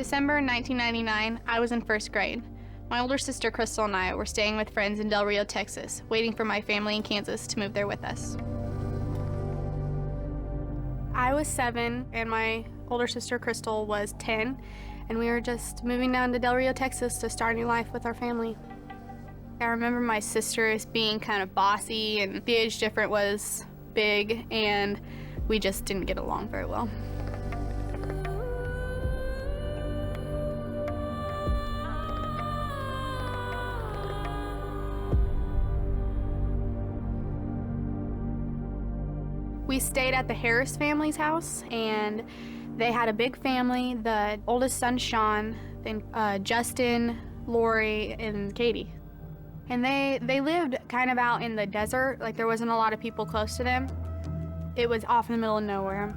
December 1999, I was in first grade. My older sister Krystal and I were staying with friends in Del Rio, Texas, waiting for my family in Kansas to move there with us. I was 7 and my older sister Krystal was 10, and we were just moving down to Del Rio, Texas to start a new life with our family. I remember my sisters being kind of bossy, and the age difference was big, and we just didn't get along very well. We stayed at the Harris family's house, and they had a big family. The oldest son, Sean, then Justin, Lori, and Katie. And they lived kind of out in the desert, like there wasn't a lot of people close to them. It was off in the middle of nowhere.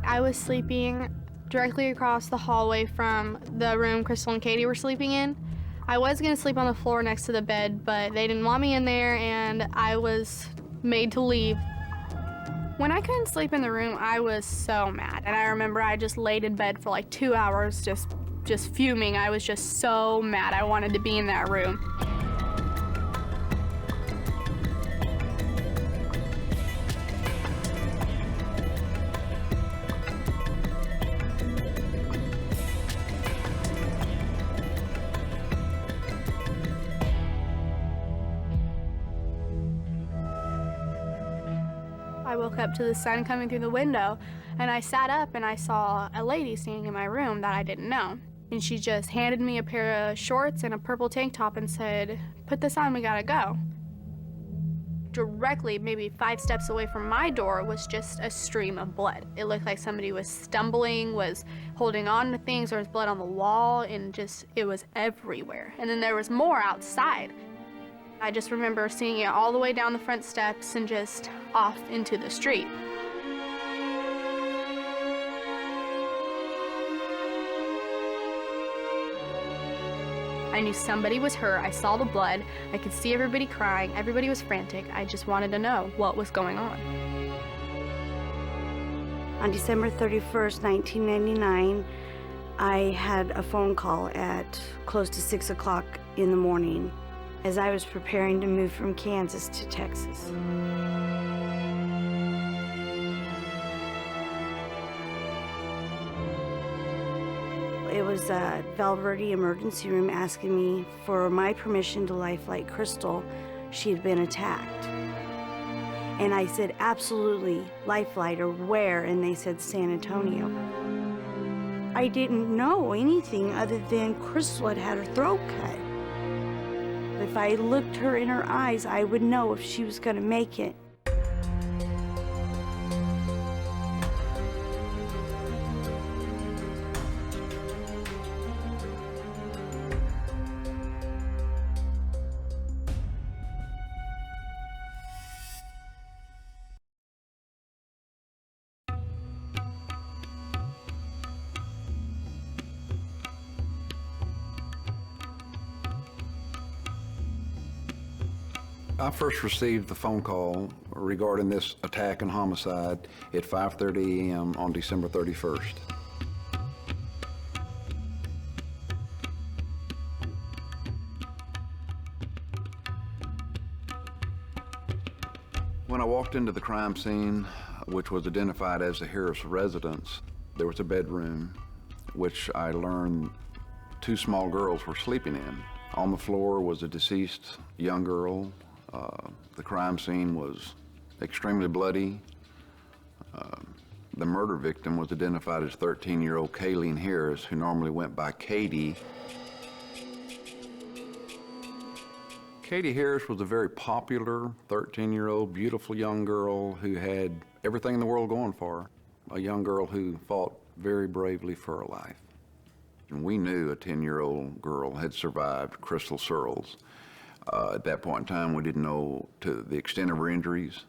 I was sleeping directly across the hallway from the room Krystal and Katie were sleeping in. I was gonna sleep on the floor next to the bed, but they didn't want me in there, and I was made to leave. When I couldn't sleep in the room, I was so mad. And I remember I just laid in bed for like 2 hours, just fuming. I was just so mad. I wanted to be in that room. I woke up to the sun coming through the window, and I sat up and I saw a lady standing in my room that I didn't know. And she just handed me a pair of shorts and a purple tank top and said, "Put this on, we gotta go." Directly, maybe 5 steps away from my door, was just a stream of blood. It looked like somebody was stumbling, was holding on to things. There was blood on the wall, and it was everywhere. And then there was more outside. I just remember seeing it all the way down the front steps and just off into the street. I knew somebody was hurt. I saw the blood. I could see everybody crying. Everybody was frantic. I just wanted to know what was going on. On December 31st, 1999, I had a phone call at close to 6 o'clock in the morning as I was preparing to move from Kansas to Texas. It was a Valverde emergency room asking me for my permission to lifeline Krystal. She had been attacked. And I said, absolutely, lifeline, or where? And they said San Antonio. I didn't know anything other than Krystal had had her throat cut. If I looked her in her eyes, I would know if she was gonna make it. I first received the phone call regarding this attack and homicide at 5:30 a.m. on December 31st. When I walked into the crime scene, which was identified as the Harris residence, there was a bedroom, which I learned 2 small girls were sleeping in. On the floor was a deceased young girl. The crime scene was extremely bloody. The murder victim was identified as 13-year-old Kayleen Harris, who normally went by Katie. Katie Harris was a very popular 13-year-old, beautiful young girl who had everything in the world going for her. A young girl who fought very bravely for her life. And we knew a 10-year-old girl had survived Krystal Searles. At that point in time, we didn't know to the extent of her injuries,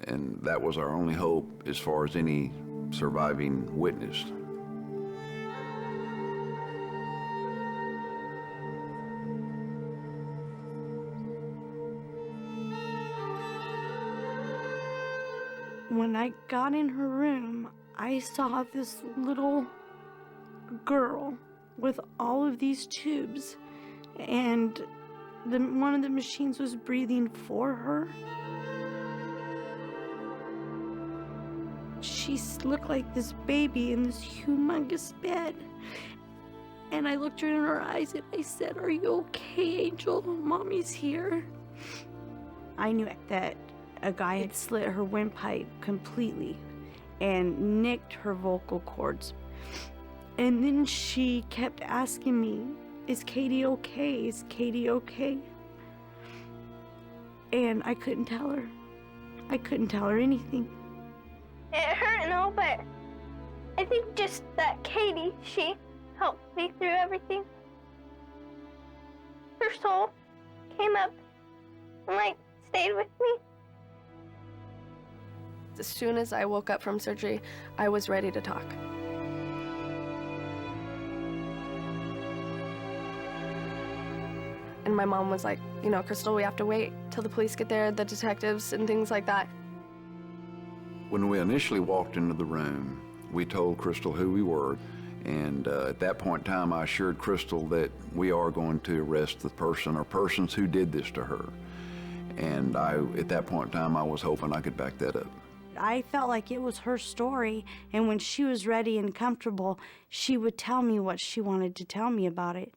and that was our only hope as far as any surviving witness. When I got in her room, I saw this little girl with all of these tubes, and one of the machines was breathing for her. She looked like this baby in this humongous bed. And I looked her in her eyes and I said, "Are you okay, Angel? Mommy's here." I knew that a guy had slit her windpipe completely and nicked her vocal cords. And then she kept asking me, "Is Katie okay? Is Katie okay?" And I couldn't tell her. I couldn't tell her anything. It hurt and all, but I think just that Katie, she helped me through everything. Her soul came up and stayed with me. As soon as I woke up from surgery, I was ready to talk. And my mom was like, Krystal, we have to wait till the police get there, the detectives and things like that. When we initially walked into the room, we told Krystal who we were, and at that point in time, I assured Krystal that we are going to arrest the person or persons who did this to her. And at that point in time, I was hoping I could back that up. I felt like it was her story, and when she was ready and comfortable, she would tell me what she wanted to tell me about it.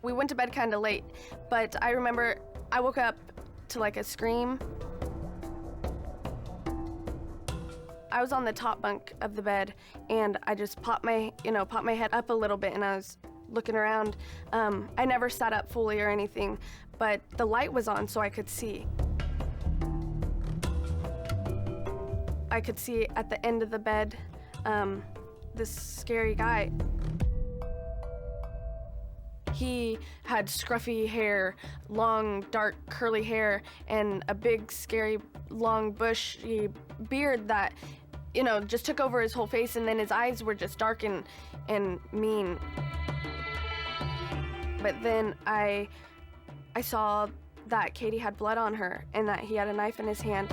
We went to bed kind of late, but I remember I woke up to a scream. I was on the top bunk of the bed, and I just popped my head up a little bit, and I was looking around. I never sat up fully or anything, but the light was on so I could see. I could see at the end of the bed this scary guy. He had scruffy hair, long, dark, curly hair, and a big, scary, long, bushy beard that, just took over his whole face, and then his eyes were just dark and mean. But then I saw that Katie had blood on her and that he had a knife in his hand.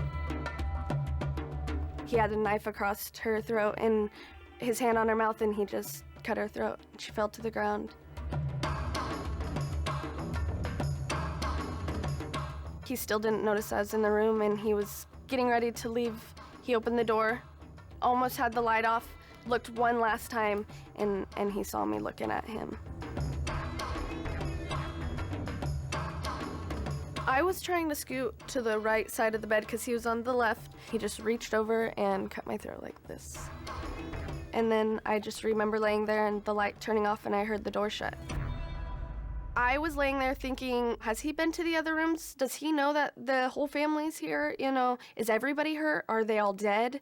He had a knife across her throat and his hand on her mouth, and he just cut her throat. She fell to the ground. He still didn't notice I was in the room, and he was getting ready to leave. He opened the door, almost had the light off, looked one last time, and he saw me looking at him. I was trying to scoot to the right side of the bed because he was on the left. He just reached over and cut my throat like this. And then I just remember laying there and the light turning off, and I heard the door shut. I was laying there thinking, has he been to the other rooms? Does he know that the whole family's here? Is everybody hurt? Are they all dead?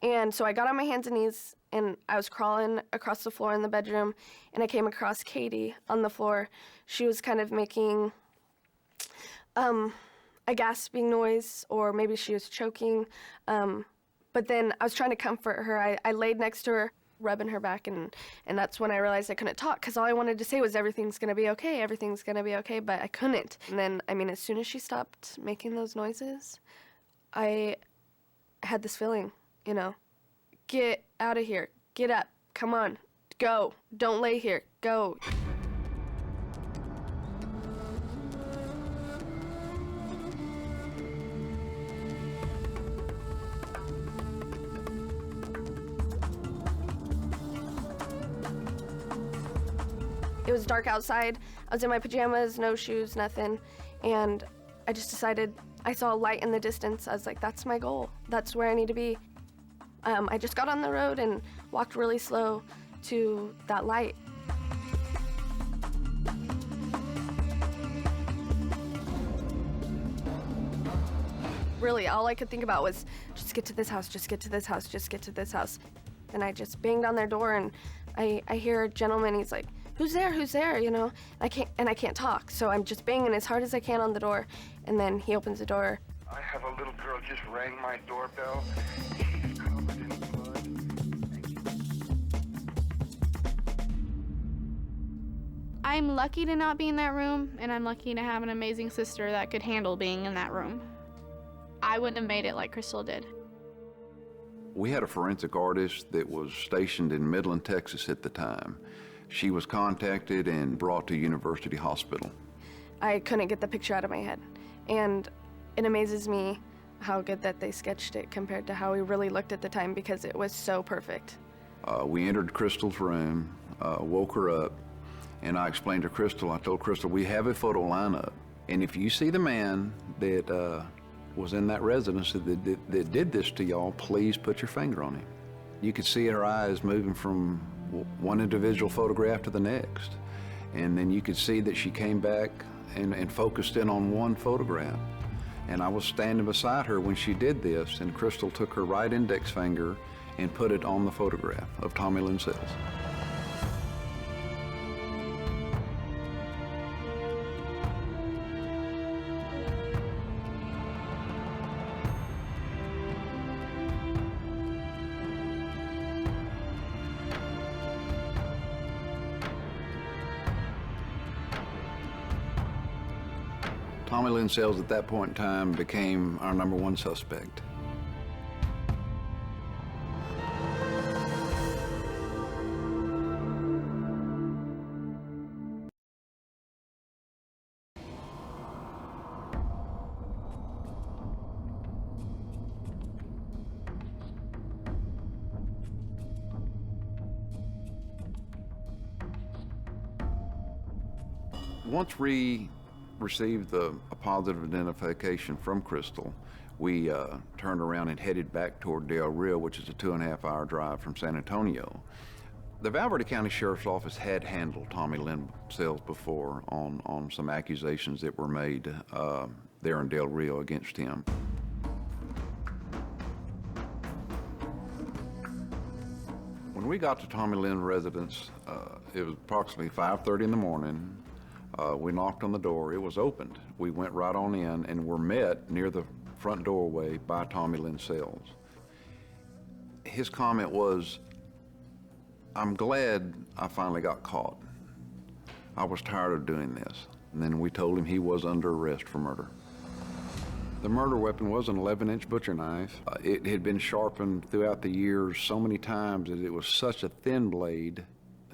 And so I got on my hands and knees, and I was crawling across the floor in the bedroom, and I came across Katie on the floor. She was kind of making a gasping noise, or maybe she was choking. But then I was trying to comfort her. I laid next to her, rubbing her back, and that's when I realized I couldn't talk, because all I wanted to say was, everything's gonna be okay, everything's gonna be okay, but I couldn't. And then, as soon as she stopped making those noises, I had this feeling, get out of here, get up, come on, go, don't lay here, go. It was dark outside. I was in my pajamas, no shoes, nothing. And I just decided, I saw a light in the distance. I was like, that's my goal. That's where I need to be. I just got on the road and walked really slow to that light. Really, all I could think about was, just get to this house, just get to this house, just get to this house. And I just banged on their door, and I hear a gentleman, he's like, who's there, I can't talk, so I'm just banging as hard as I can on the door, and then he opens the door. I have a little girl just rang my doorbell. She's covered in blood. I'm lucky to not be in that room, and I'm lucky to have an amazing sister that could handle being in that room. I wouldn't have made it like Krystal did. We had a forensic artist that was stationed in Midland, Texas at the time. She was contacted and brought to University Hospital. I couldn't get the picture out of my head. And it amazes me how good that they sketched it compared to how we really looked at the time, because it was so perfect. We entered Krystal's room, woke her up, and I explained to Krystal, I told Krystal, we have a photo lineup, and if you see the man that was in that residence that did this to y'all, please put your finger on him. You could see her eyes moving from one individual photograph to the next, and then you could see that she came back and focused in on one photograph. And I was standing beside her when she did this, and Krystal took her right index finger and put it on the photograph of Tommy Lynn Sells. Tommy Lynn Sells at that point in time became our #1 suspect. Once we received a positive identification from Krystal, we turned around and headed back toward Del Rio, which is a 2.5-hour drive from San Antonio. The Val Verde County Sheriff's Office had handled Tommy Lynn Sells before on some accusations that were made there in Del Rio against him. When we got to Tommy Lynn's residence, it was approximately 5:30 in the morning. We knocked on the door. It was opened. We went right on in and were met near the front doorway by Tommy Lynn Sells. His comment was, "I'm glad I finally got caught. I was tired of doing this." And then we told him he was under arrest for murder. The murder weapon was an 11-inch butcher knife. It had been sharpened throughout the years so many times that it was such a thin blade,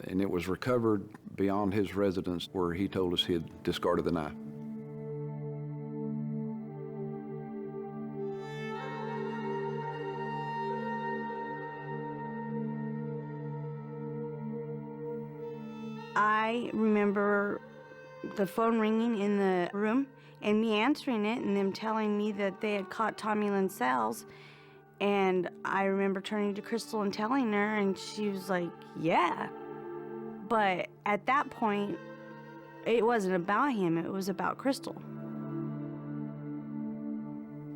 and it was recovered beyond his residence where he told us he had discarded the knife. I remember the phone ringing in the room and me answering it and them telling me that they had caught Tommy Lynn Sells. And I remember turning to Krystal and telling her, and she was like, yeah. But at that point, it wasn't about him, it was about Krystal.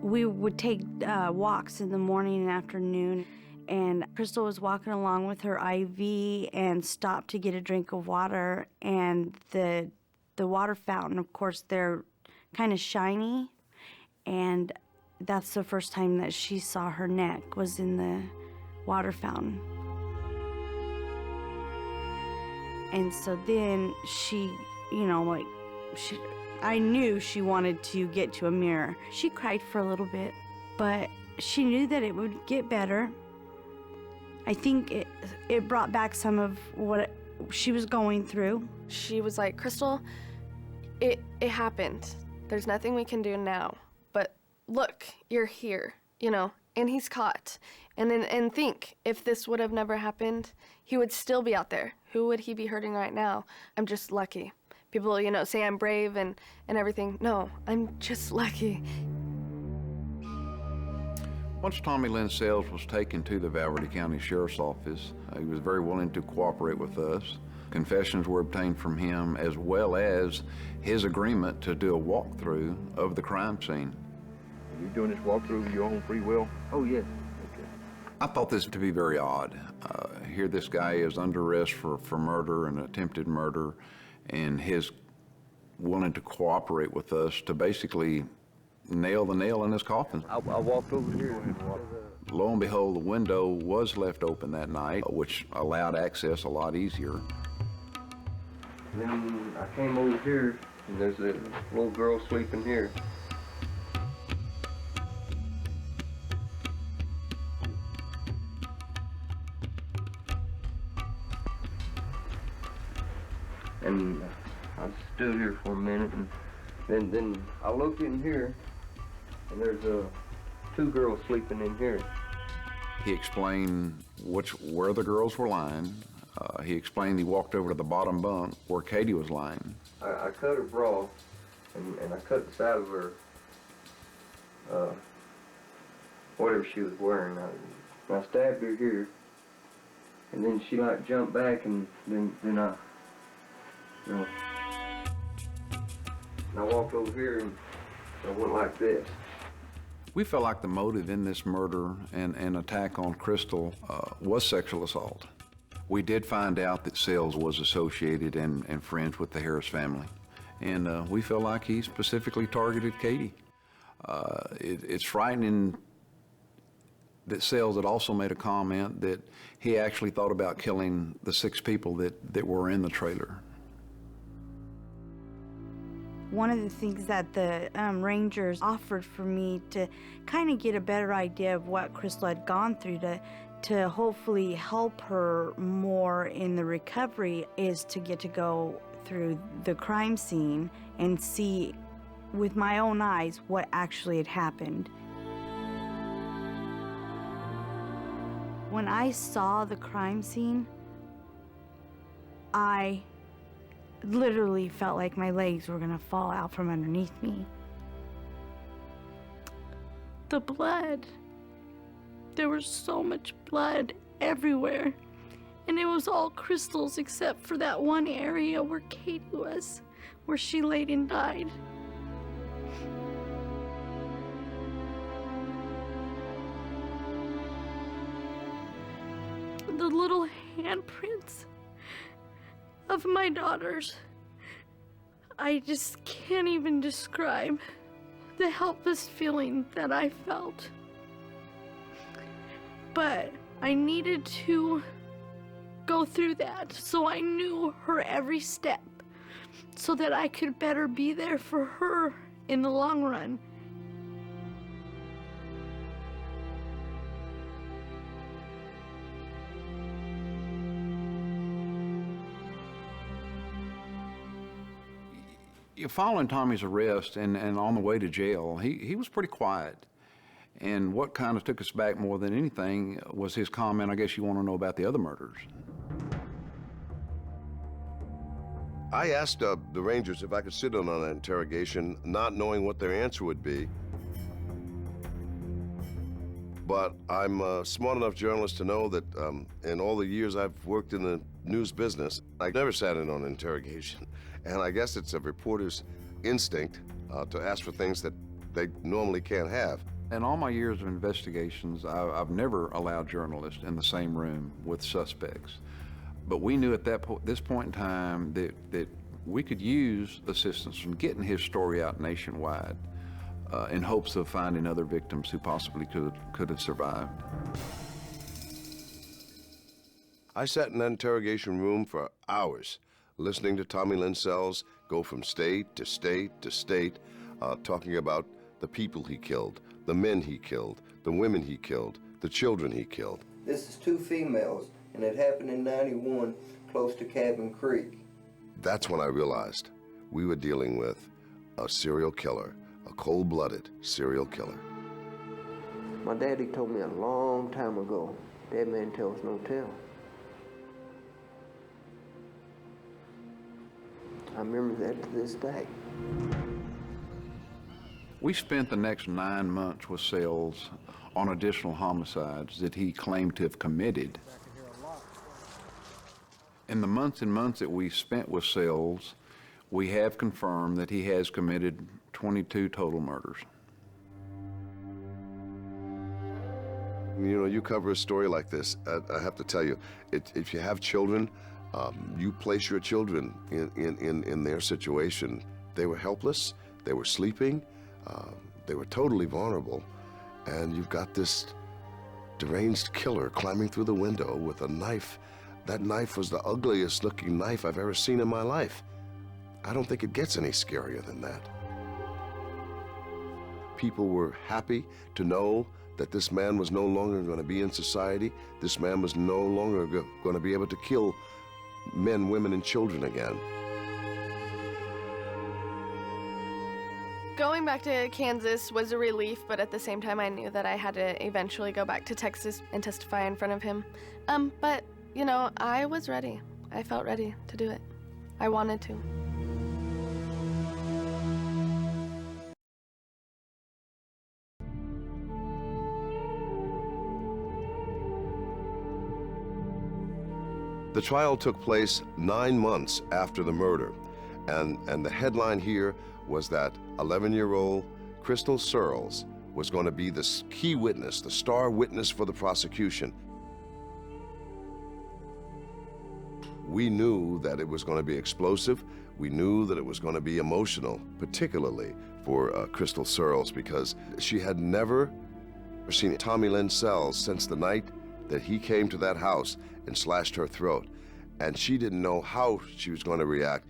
We would take walks in the morning and afternoon, and Krystal was walking along with her IV and stopped to get a drink of water, and the water fountain, of course, they're kind of shiny, and that's the first time that she saw her neck was in the water fountain. And so then she, I knew she wanted to get to a mirror. She cried for a little bit, but she knew that it would get better. I think it brought back some of what she was going through. She was like, "Krystal, it happened. There's nothing we can do now. But look, you're here, and he's caught. And think, if this would have never happened, he would still be out there. Who would he be hurting right now? I'm just lucky. People, say I'm brave and everything. No, I'm just lucky." Once Tommy Lynn Sells was taken to the Val Verde County Sheriff's Office, he was very willing to cooperate with us. Confessions were obtained from him, as well as his agreement to do a walkthrough of the crime scene. Are you doing this walkthrough of your own free will? Oh, yes. Okay. I thought this to be very odd. Here this guy is under arrest for murder and attempted murder, and his willing to cooperate with us to basically nail the nail in his coffin. I walked over here. Lo and behold, the window was left open that night, which allowed access a lot easier. Then I came over here, and there's a little girl sleeping here. And I stood here for a minute, and then I looked in here, and there's two girls sleeping in here. He explained where the girls were lying. He explained he walked over to the bottom bunk where Katie was lying. I cut her bra, and I cut the side of her, whatever she was wearing. I stabbed her here, and then she like jumped back, and then I, you know, and I walked over here, and I went like this. We felt like the motive in this murder and attack on Krystal was sexual assault. We did find out that Sells was associated and friends with the Harris family. And we feel like he specifically targeted Katie. It's frightening that Sells had also made a comment that he actually thought about killing the 6 people that were in the trailer. One of the things that the Rangers offered for me to kind of get a better idea of what Krystal had gone through to hopefully help her more in the recovery is to get to go through the crime scene and see with my own eyes what actually had happened. When I saw the crime scene, I literally felt like my legs were gonna fall out from underneath me. The blood. There was so much blood everywhere. And it was all Krystal's except for that one area where Katie was, where she laid and died. The little handprints of my daughters. I just can't even describe the helpless feeling that I felt. But I needed to go through that, so I knew her every step, so that I could better be there for her in the long run. Following Tommy's arrest and on the way to jail, he was pretty quiet. And what kind of took us back more than anything was his comment, I guess you want to know about the other murders. I asked the Rangers if I could sit in on an interrogation, not knowing what their answer would be. But I'm a smart enough journalist to know that in all the years I've worked in the news business, I never sat in on an interrogation. And I guess it's a reporter's instinct to ask for things that they normally can't have. In all my years of investigations, I've never allowed journalists in the same room with suspects. But we knew at this point in time that we could use assistance from getting his story out nationwide in hopes of finding other victims who possibly could have survived. I sat in that interrogation room for hours, listening to Tommy Lynn Sells go from state to state to state, talking about the people he killed, the men he killed, the women he killed, the children he killed. This is 2 females, and it happened in '91 close to Cabin Creek. That's when I realized we were dealing with a serial killer, a cold-blooded serial killer. My daddy told me a long time ago, dead man tells no tale. I remember that to this day. We spent the next 9 months with Sells on additional homicides that he claimed to have committed. In the months and months that we spent with Sells, we have confirmed that he has committed 22 total murders. You know, you cover a story like this, I have to tell you, if you have children, you place your children in their situation. They were helpless, they were sleeping, they were totally vulnerable, and you've got this deranged killer climbing through the window with a knife That knife was the ugliest looking knife I've ever seen in my life. I don't think it gets any scarier than that. People were happy to know that this man was no longer going to be in society. This man was no longer going to be able to kill men, women, and children again. Going back to Kansas was a relief, but at the same time I knew that I had to eventually go back to Texas and testify in front of him. But, you know, I was ready. I felt ready to do it. I wanted to. The trial took place 9 months after the murder, and the headline here was that 11-year-old Krystal Searles was going to be the key witness, the star witness for the prosecution. We knew that it was going to be explosive. We knew that it was going to be emotional, particularly for Krystal Searles, because she had never seen Tommy Lynn Sells since the night that he came to that house and slashed her throat, and she didn't know how she was going to react.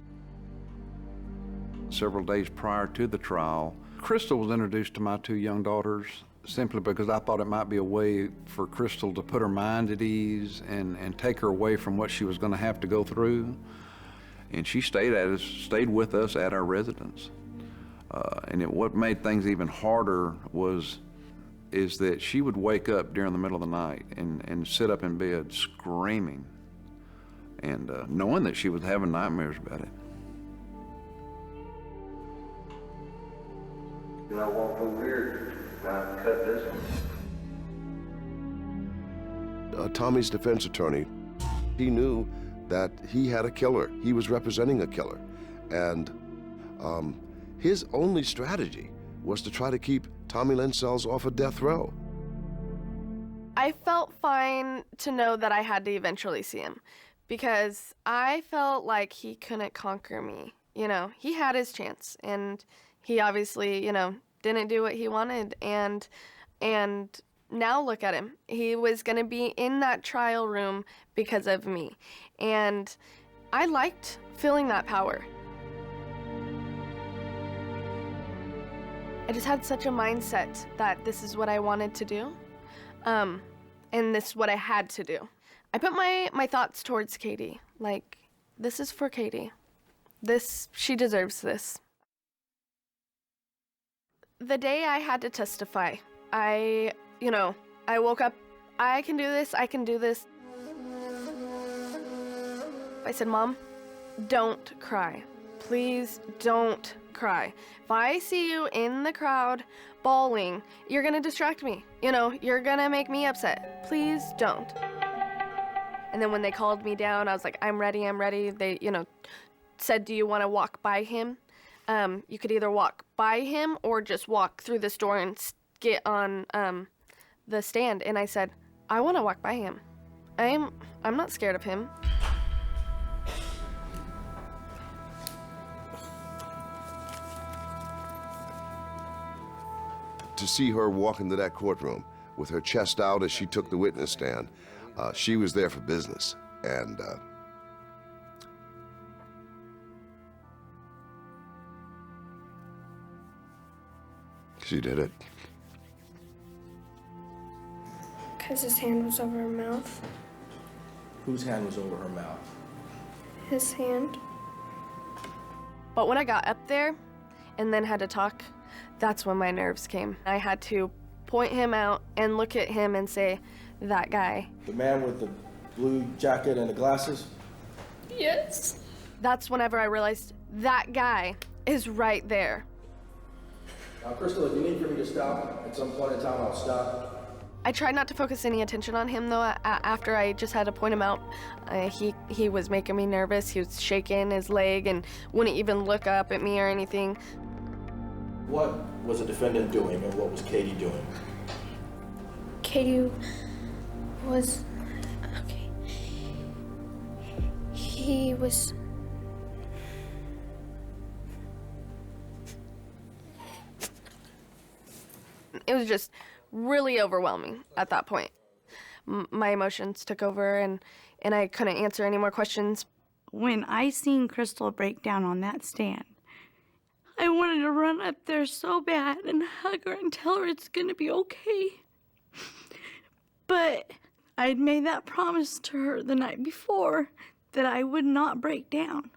Several days prior to the trial, Krystal was introduced to my 2 young daughters simply because I thought it might be a way for Krystal to put her mind at ease and take her away from what she was going to have to go through. And she stayed with us at our residence. What made things even harder is that she would wake up during the middle of the night and sit up in bed screaming, and knowing that she was having nightmares about it. And I walked over here and I cut this one. Tommy's defense attorney, he knew that he had a killer. He was representing a killer. And his only strategy was to try to keep Tommy Lynn Sells off of death row. I felt fine to know that I had to eventually see him, because I felt like he couldn't conquer me. You know, he had his chance, and he obviously, you know, didn't do what he wanted, and now look at him. He was going to be in that trial room because of me, and I liked feeling that power. I just had such a mindset that this is what I wanted to do, and this is what I had to do. I put my thoughts towards Katie, like, this is for Katie. She deserves this. The day I had to testify, I woke up, I can do this, I can do this. I said, Mom, don't cry. Please don't cry. If I see you in the crowd bawling, you're gonna distract me. You know, you're gonna make me upset. Please don't. And then when they called me down, I was like, I'm ready, I'm ready. They, said, do you want to walk by him? You could either walk by him or just walk through this door and get on the stand. And I said, I want to walk by him. I'm not scared of him. To see her walk into that courtroom with her chest out as she took the witness stand, she was there for business. And she did it. Because his hand was over her mouth. Whose hand was over her mouth? His hand. But when I got up there and then had to talk, that's when my nerves came. I had to point him out and look at him and say, that guy. The man with the blue jacket and the glasses? Yes. That's whenever I realized that guy is right there. Now, Krystal, if you need for me to stop at some point in time, I'll stop. I tried not to focus any attention on him, though, after I just had to point him out. He was making me nervous. He was shaking his leg and wouldn't even look up at me or anything. What was the defendant doing and what was Katie doing? Katie was... okay. He was... It was just really overwhelming at that point. my emotions took over, and I couldn't answer any more questions. When I seen Krystal break down on that stand, I wanted to run up there so bad and hug her and tell her it's gonna be okay. But I'd made that promise to her the night before that I would not break down.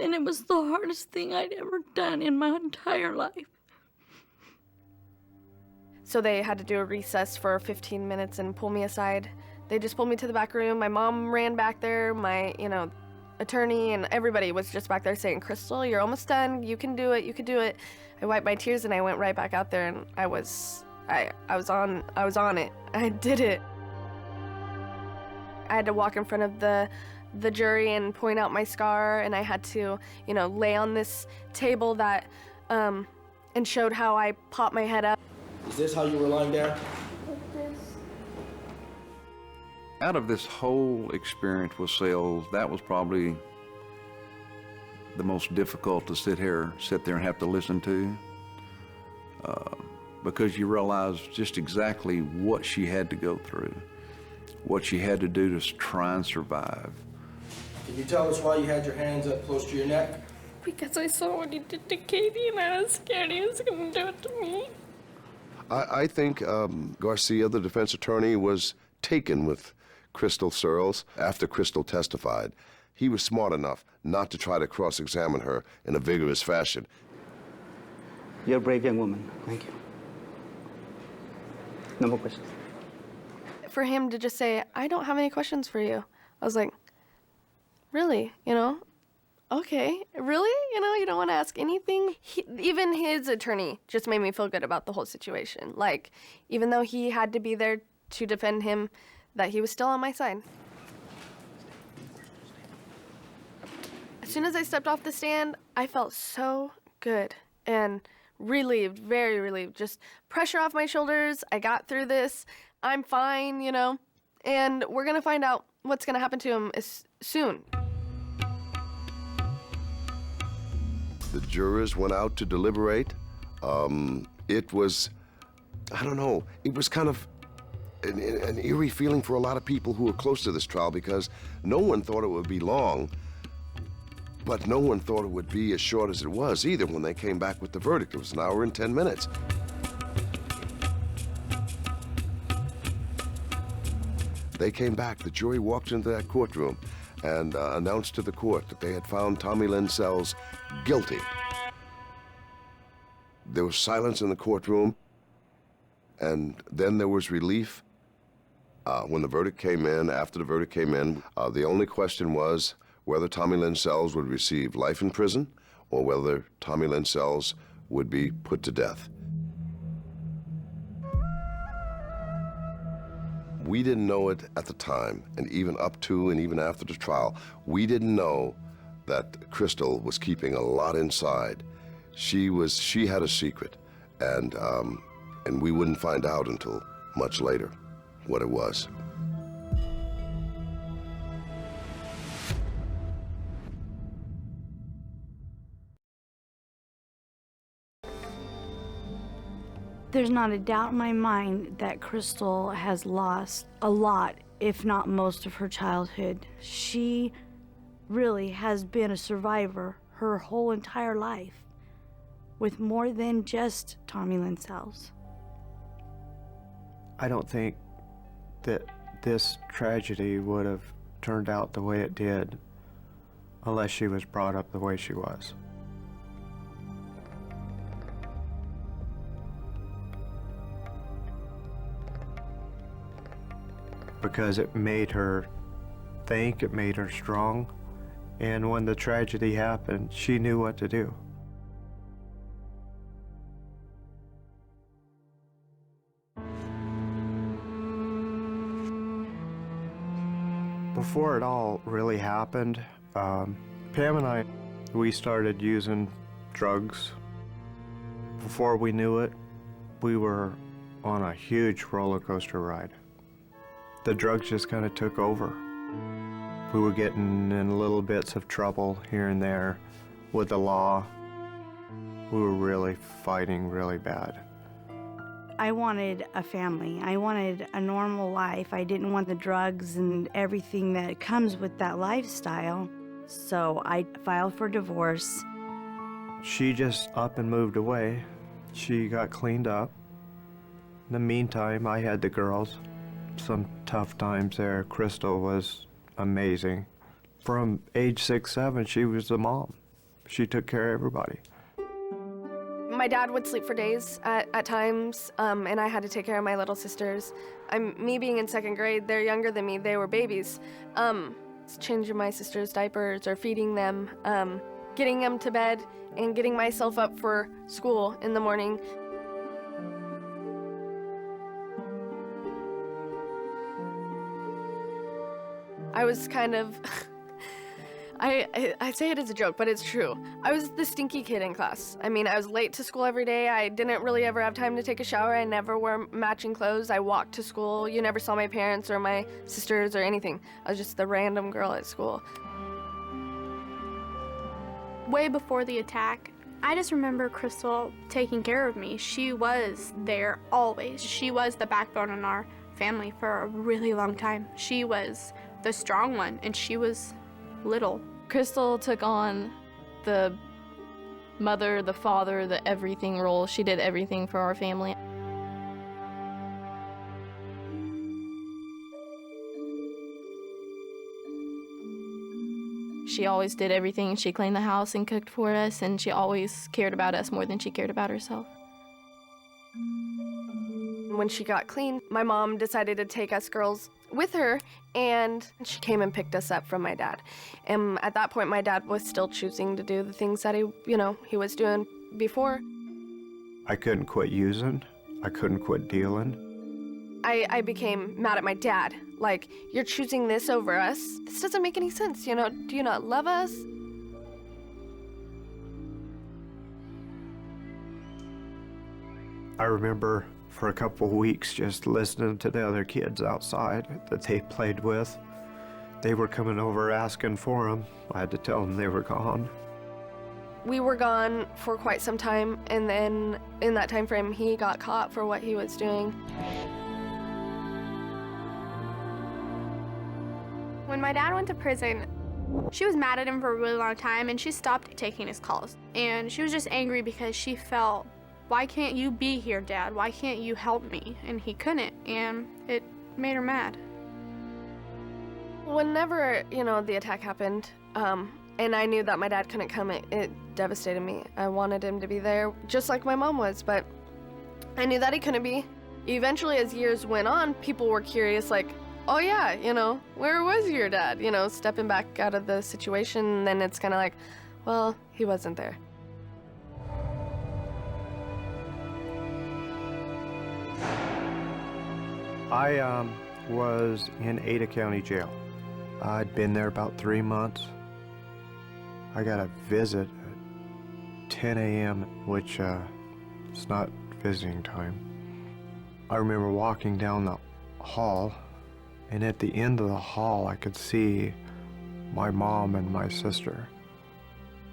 And it was the hardest thing I'd ever done in my entire life. So they had to do a recess for 15 minutes and pull me aside. They just pulled me to the back room. My mom ran back there. My, attorney and everybody was just back there saying, "Krystal, you're almost done. You can do it. You can do it." I wiped my tears and I went right back out there, and I was on it. I did it. I had to walk in front of the jury and point out my scar, and I had to, lay on this table that and showed how I popped my head up. Is this how you were lying down? Out of this whole experience with cells, that was probably the most difficult to sit there and have to listen to, because you realize just exactly what she had to go through, what she had to do to try and survive. Can you tell us why you had your hands up close to your neck? Because I saw what he did to Katie, and I was scared he was going to do it to me. I think Garcia, the defense attorney, was taken with Krystal Searles after Krystal testified. He was smart enough not to try to cross-examine her in a vigorous fashion. You're a brave young woman. Thank you. No more questions. For him to just say, "I don't have any questions for you," I was like, really? Okay, really? You don't want to ask anything? Even his attorney just made me feel good about the whole situation. Like, even though he had to be there to defend him, that he was still on my side. As soon as I stepped off the stand, I felt so good and relieved, very relieved. Just pressure off my shoulders. I got through this. I'm fine, and we're going to find out what's going to happen to him soon. The jurors went out to deliberate. It was, I don't know, it was kind of an eerie feeling for a lot of people who were close to this trial, because no one thought it would be long, but no one thought it would be as short as it was either when they came back with the verdict. It was an hour and 10 minutes. They came back. The jury walked into that courtroom and announced to the court that they had found Tommy Lynn Sells guilty. There was silence in the courtroom, and then there was relief. When the verdict came in, after the verdict came in, the only question was whether Tommy Lynn Sells would receive life in prison or whether Tommy Lynn Sells would be put to death. We didn't know it at the time, and even up to and even after the trial, we didn't know that Krystal was keeping a lot inside. She had a secret, and we wouldn't find out until much later what it was. There's not a doubt in my mind that Krystal has lost a lot, if not most of her childhood. She really has been a survivor her whole entire life, with more than just Tommy Lynn Sells. I don't think that this tragedy would have turned out the way it did unless she was brought up the way she was. Because it made her think, it made her strong, and when the tragedy happened, she knew what to do. Before it all really happened, Pam and I, we started using drugs. Before we knew it, we were on a huge roller coaster ride. The drugs just kind of took over. We were getting in little bits of trouble here and there with the law. We were really fighting really bad. I wanted a family. I wanted a normal life. I didn't want the drugs and everything that comes with that lifestyle. So I filed for divorce. She just up and moved away. She got cleaned up. In the meantime, I had the girls. Some tough times there. Krystal was amazing. From age 6, 7, she was the mom. She took care of everybody. My dad would sleep for days at times, and I had to take care of my little sisters. Me being in 2nd grade, they're younger than me, they were babies. Changing my sisters' diapers or feeding them, getting them to bed, and getting myself up for school in the morning. I was kind of, I say it as a joke, but it's true. I was the stinky kid in class. I mean, I was late to school every day. I didn't really ever have time to take a shower. I never wore matching clothes. I walked to school. You never saw my parents or my sisters or anything. I was just the random girl at school. Way before the attack, I just remember Krystal taking care of me. She was there always. She was the backbone in our family for a really long time. She was the strong one, and she was little. Krystal took on the mother, the father, the everything role. She did everything for our family. She always did everything. She cleaned the house and cooked for us, and she always cared about us more than she cared about herself. When she got clean, my mom decided to take us girls with her, and she came and picked us up from my dad. And at that point, my dad was still choosing to do the things that he was doing before. I couldn't quit using. I couldn't quit dealing. I became mad at my dad. Like, you're choosing this over us? This doesn't make any sense, do you not love us? I remember for a couple of weeks just listening to the other kids outside that they played with. They were coming over asking for them. I had to tell them they were gone. We were gone for quite some time, and then in that time frame, he got caught for what he was doing. When my dad went to prison, she was mad at him for a really long time, and she stopped taking his calls. And she was just angry because she felt, why can't you be here, Dad? Why can't you help me? And he couldn't, and it made her mad. Whenever, the attack happened, and I knew that my dad couldn't come, it devastated me. I wanted him to be there, just like my mom was, but I knew that he couldn't be. Eventually, as years went on, people were curious, like, oh yeah, where was your dad? Stepping back out of the situation, and then it's kind of like, well, he wasn't there. I was in Ada County Jail. I'd been there about 3 months. I got a visit at 10 a.m., which is not visiting time. I remember walking down the hall, and at the end of the hall, I could see my mom and my sister.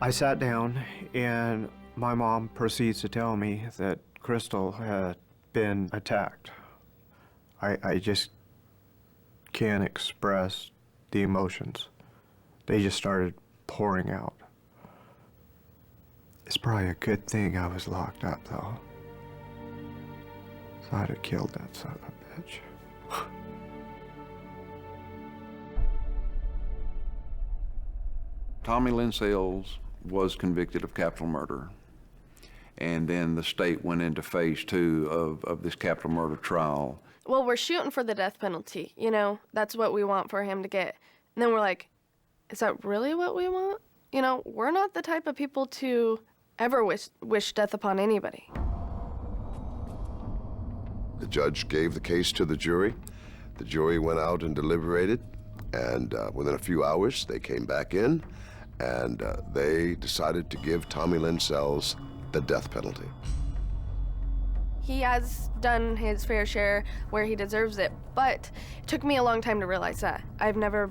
I sat down, and my mom proceeds to tell me that Krystal had been attacked. I just can't express the emotions. They just started pouring out. It's probably a good thing I was locked up, though. So I'd have killed that son of a bitch. Tommy Lynn Sells was convicted of capital murder. And then the state went into phase 2 of this capital murder trial. Well, we're shooting for the death penalty, that's what we want for him to get. And then we're like, is that really what we want? We're not the type of people to ever wish death upon anybody. The judge gave the case to the jury. The jury went out and deliberated, and within a few hours, they came back in, and they decided to give Tommy Lynn Sells the death penalty. He has done his fair share where he deserves it, but it took me a long time to realize that. I've never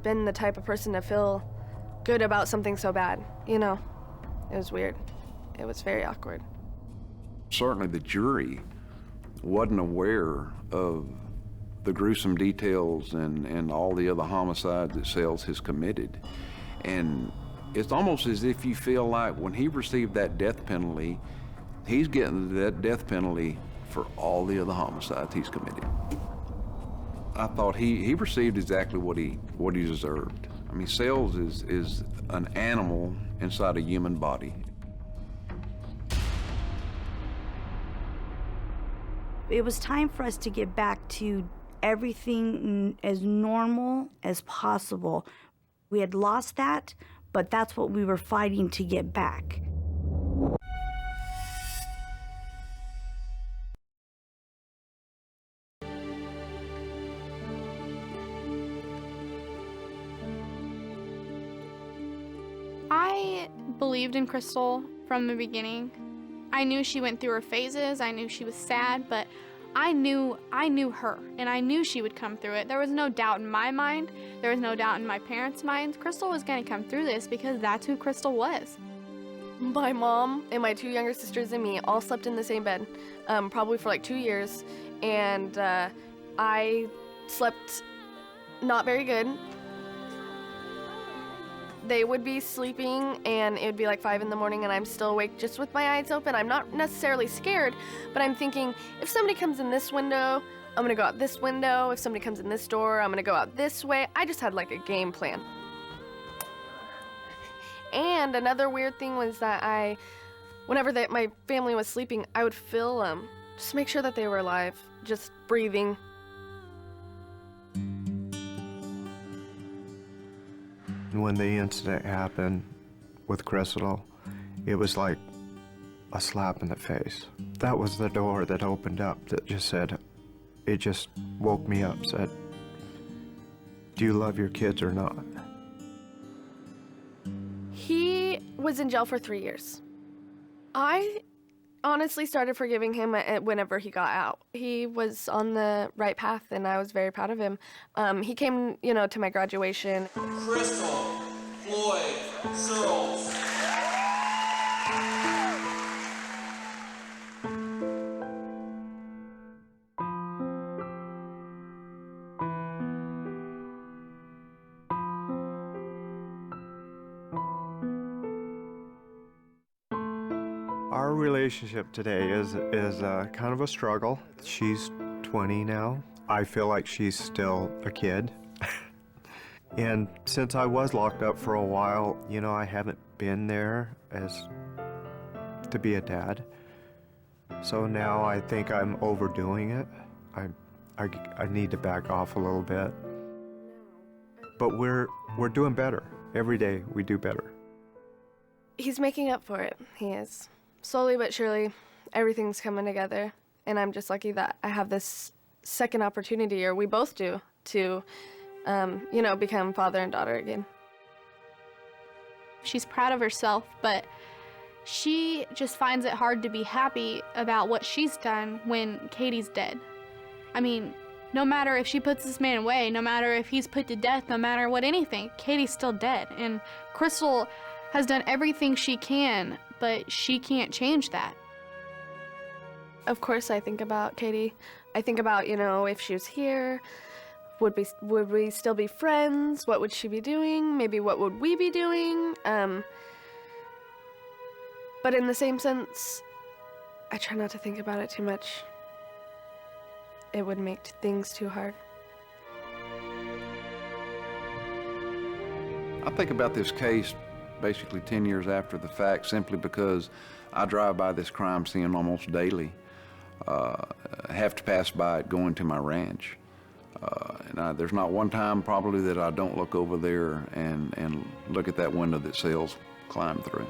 been the type of person to feel good about something so bad, It was weird. It was very awkward. Certainly the jury wasn't aware of the gruesome details and all the other homicides that Sells has committed. And it's almost as if you feel like when he received that death penalty, he's getting that death penalty for all the other homicides he's committed. I thought he received exactly what he deserved. I mean, Sells is an animal inside a human body. It was time for us to get back to everything as normal as possible. We had lost that, but that's what we were fighting to get back. I believed in Krystal from the beginning. I knew she went through her phases. I knew she was sad, but I knew her, and I knew she would come through it. There was no doubt in my mind. There was no doubt in my parents' minds. Krystal was going to come through this because that's who Krystal was. My mom and my two younger sisters and me all slept in the same bed, probably for like 2 years, and I slept not very good. They would be sleeping and it would be like 5 in the morning and I'm still awake just with my eyes open. I'm not necessarily scared, but I'm thinking, if somebody comes in this window, I'm gonna go out this window. If somebody comes in this door, I'm gonna go out this way. I just had like a game plan. And another weird thing was that whenever my family was sleeping, I would feel them, just to make sure that they were alive, just breathing. When the incident happened with Krystal, it was like a slap in the face. That was the door that opened up that just said, it just woke me up, said, do you love your kids or not? He was in jail for 3 years. I honestly started forgiving him whenever he got out. He was on the right path and I was very proud of him. He came, to my graduation. Krystal, Floyd, Searles. Our relationship today is kind of a struggle. She's 20 now. I feel like she's still a kid. And since I was locked up for a while, I haven't been there as to be a dad. So now I think I'm overdoing it. I need to back off a little bit. But we're doing better. Every day we do better. He's making up for it. He is. Slowly but surely, everything's coming together. And I'm just lucky that I have this second opportunity, or we both do, to, become father and daughter again. She's proud of herself, but she just finds it hard to be happy about what she's done when Katie's dead. I mean, no matter if she puts this man away, no matter if he's put to death, no matter what anything, Katie's still dead. And Krystal has done everything she can, but she can't change that. Of course I think about Katie. I think about, if she was here, would we still be friends? What would she be doing? Maybe what would we be doing? But in the same sense, I try not to think about it too much. It would make things too hard. I think about this case basically 10 years after the fact, simply because I drive by this crime scene almost daily. Have to pass by it going to my ranch. And there's not one time probably that I don't look over there and look at that window that Sells climbed through.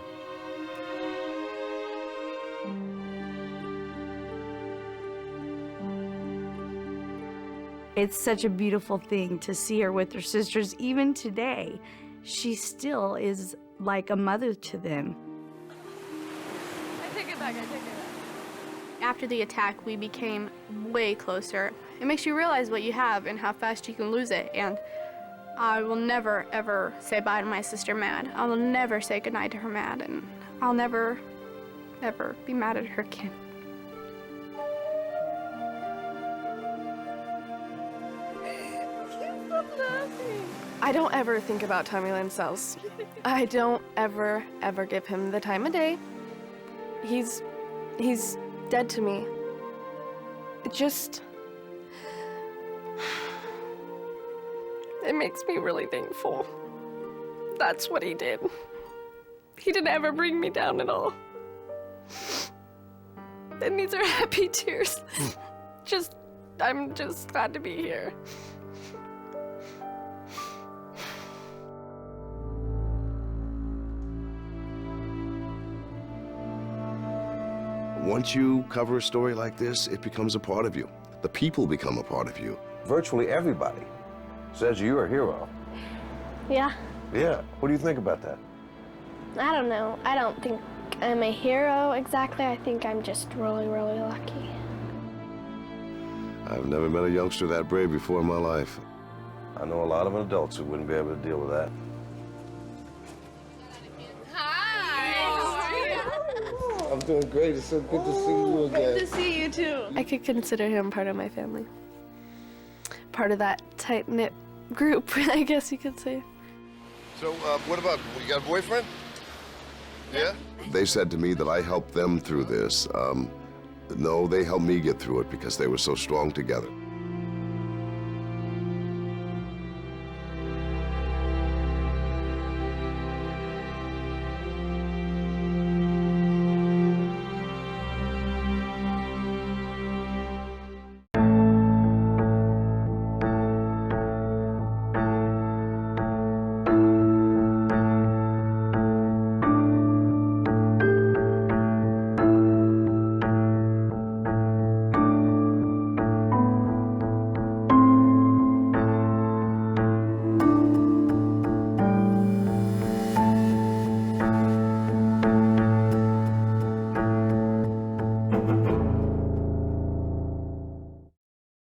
It's such a beautiful thing to see her with her sisters. Even today, she still is like a mother to them. I take it back. After the attack, we became way closer. It makes you realize what you have and how fast you can lose it. And I will never, ever say bye to my sister mad. I will never say goodnight to her mad. And I'll never, ever be mad at her again. I don't ever think about Tommy Lynn Sells. I don't ever give him the time of day. He's dead to me. It makes me really thankful. That's what he did. He didn't ever bring me down at all. And these are happy tears. I'm just glad to be here. Once you cover a story like this, it becomes a part of you. The people become a part of you. Virtually everybody says you're a hero. Yeah. Yeah. What do you think about that? I don't know. I don't think I'm a hero exactly. I think I'm just really, really lucky. I've never met a youngster that brave before in my life. I know a lot of adults who wouldn't be able to deal with that. I'm doing great. It's so good to see you again. Good to see you too. I could consider him part of my family. Part of that tight-knit group, I guess you could say. So, what about, you got a boyfriend? Yeah? They said to me that I helped them through this. No, they helped me get through it because they were so strong together.